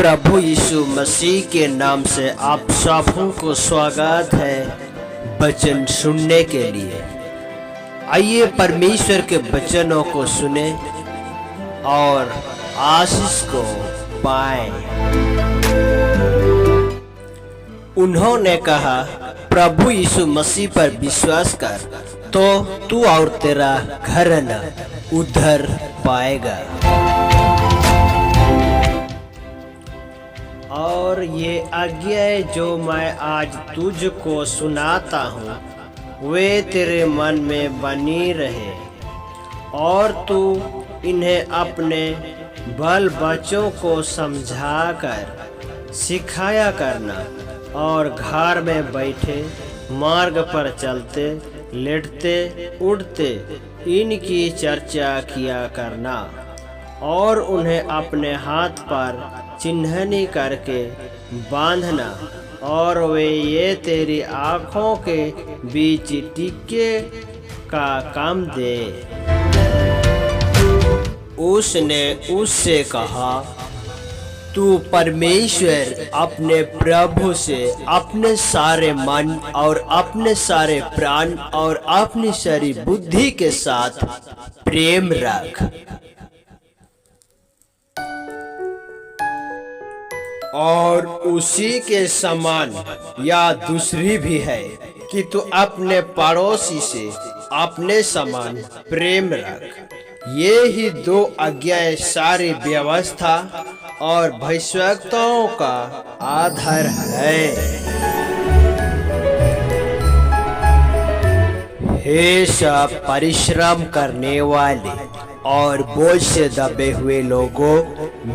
प्रभु यीशु मसीह के नाम से आप सबों को स्वागत है वचन सुनने के लिए। आइए परमेश्वर के वचनों को सुने और आशीष को पाएं। उन्होंने कहा, प्रभु यीशु मसीह पर विश्वास कर तो तू और तेरा घर न उद्धार पाएगा। और ये आज्ञाएं जो मैं आज तुझको सुनाता हूँ वे तेरे मन में बनी रहे और तू इन्हें अपने बाल बच्चों को समझा कर सिखाया करना और घर में बैठे मार्ग पर चलते लेटते उठते इनकी चर्चा किया करना और उन्हें अपने हाथ पर चिन्हनी करके बांधना और वे ये तेरी आँखों के बीच टीके का काम दे। उसने उससे कहा, तू परमेश्वर अपने प्रभु से अपने सारे मन और अपने सारे प्राण और अपनी सारी बुद्धि के साथ प्रेम रख और उसी के समान या दूसरी भी है कि तू अपने पड़ोसी से अपने समान प्रेम रख। ये ही दो आज्ञाएं सारी व्यवस्था और भविष्यवक्ताओं का आधार है। हे सब परिश्रम करने वाले और बोझ से दबे हुए लोगों,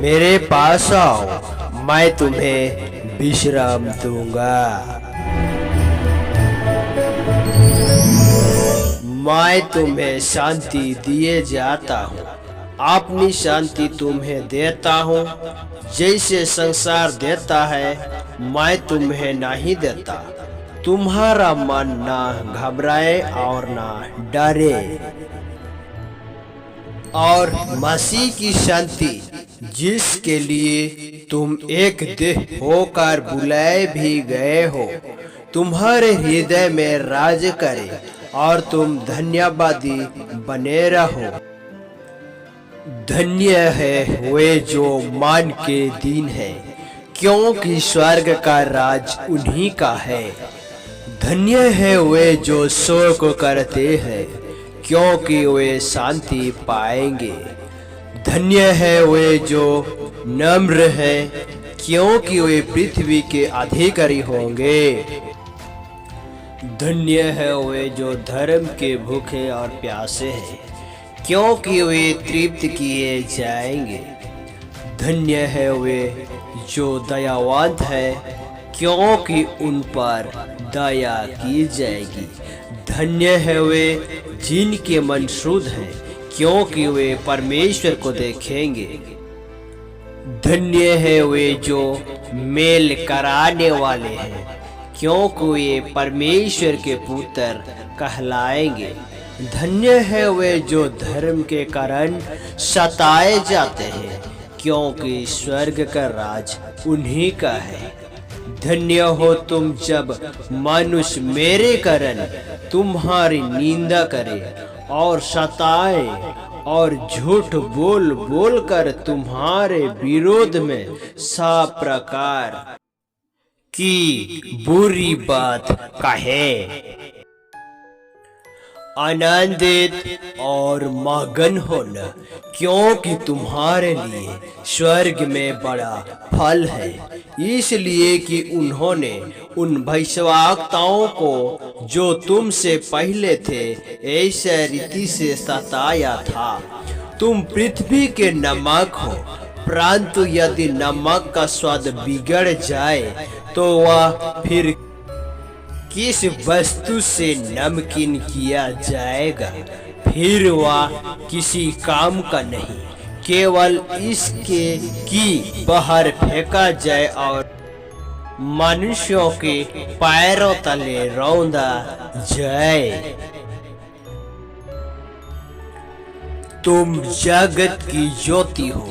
मेरे पास आओ, मैं तुम्हें विश्राम दूंगा। मैं तुम्हें शांति दिए जाता हूँ, अपनी शांति तुम्हें देता हूँ। जैसे संसार देता है मैं तुम्हें नहीं देता। तुम्हारा मन ना घबराए और ना डरे। और मसीह की शांति जिसके लिए तुम एक देह होकर बुलाए भी गए हो तुम्हारे हृदय में राज करे और तुम धन्यवादी बने रहो। धन्य है वे जो मान के दीन है, क्योंकि स्वर्ग का राज उन्हीं का है। धन्य है वे जो शोक करते हैं, क्योंकि वे शांति पाएंगे। धन्य है वे जो नम्र हैं, क्योंकि वे पृथ्वी के अधिकारी होंगे। धन्य है वे जो धर्म के भूखे और प्यासे हैं, क्योंकि वे तृप्त किए जाएंगे। धन्य है वे जो दयावंत है, क्योंकि उन पर दया की जाएगी। धन्य है वे जिनके मन शुद्ध हैं, क्योंकि वे परमेश्वर को देखेंगे। धन्य है वे जो मेल कराने वाले हैं, क्योंकि वे परमेश्वर के पुत्र कहलाएंगे। धन्य है वे जो धर्म के कारण सताए जाते हैं, क्योंकि स्वर्ग का राज उन्हीं का है। धन्य हो तुम जब मनुष्य मेरे कारण तुम्हारी निंदा करे और सताए और झूठ बोल बोल कर तुम्हारे विरोध में सब प्रकार की बुरी बात कहे। आनंदित और मगन होना, क्योंकि तुम्हारे लिए स्वर्ग में बड़ा फल है, इसलिए कि उन्होंने उन भविष्यवक्ताओं को जो तुमसे पहले थे ऐसे रीति से सताया था। तुम पृथ्वी के नमक हो, परंतु यदि नमक का स्वाद बिगड़ जाए तो वह फिर किस वस्तु से नमकीन किया जाएगा? फिर वह किसी काम का नहीं, केवल इसके कि बाहर फेंका जाए और मनुष्यों के पैरों तले रौंदा जाए। तुम जगत की ज्योति हो।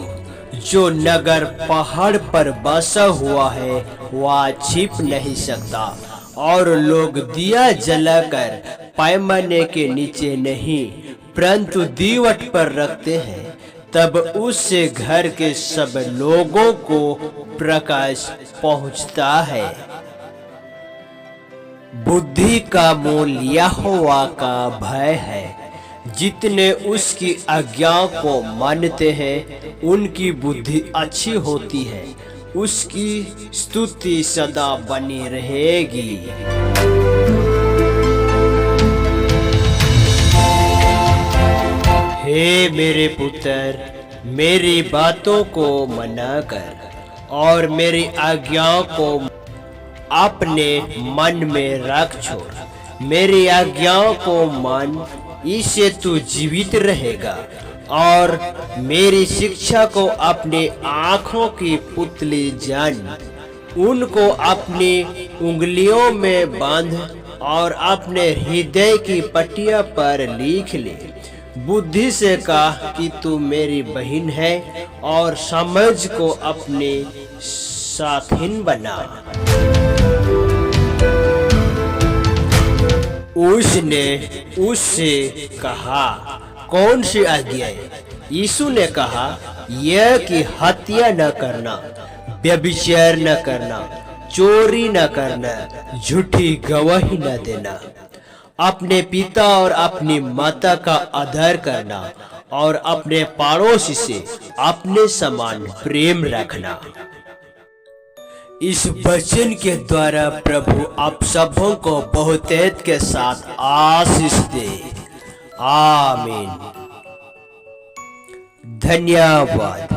जो नगर पहाड़ पर बसा हुआ है वह छिप नहीं सकता, और लोग दिया जलाकर पैमाने के नीचे नहीं परंतु दीवट पर रखते हैं, तब उससे घर के सब लोगों को प्रकाश पहुंचता है। बुद्धि का मूल यहोवा का भय है। जितने उसकी आज्ञा को मानते हैं उनकी बुद्धि अच्छी होती है, उसकी स्तुति सदा बनी रहेगी। हे मेरे पुत्र, मेरी बातों को मना कर और मेरी आज्ञाओं को अपने मन में रख छोड़। मेरी आज्ञाओं को मान, इससे तू जीवित रहेगा, और मेरी शिक्षा को अपनी आंखों की पुतली जान। उनको अपनी उंगलियों में बांध और अपने हृदय की पट्टियों पर लिख ले। बुद्धि से कहा कि तू मेरी बहन है, और समझ को अपने साथिन बना। उसने उससे कहा, कौन सी आज्ञा है? यीशु ने कहा, यह कि हत्या न करना, व्यभिचार न करना, चोरी न करना, झूठी गवाही न देना, अपने पिता और अपनी माता का आदर करना, और अपने पड़ोसी से अपने समान प्रेम रखना। इस वचन के द्वारा प्रभु आप सबों को बहुतेत के साथ आशीष दे। आमीन। धन्यवाद।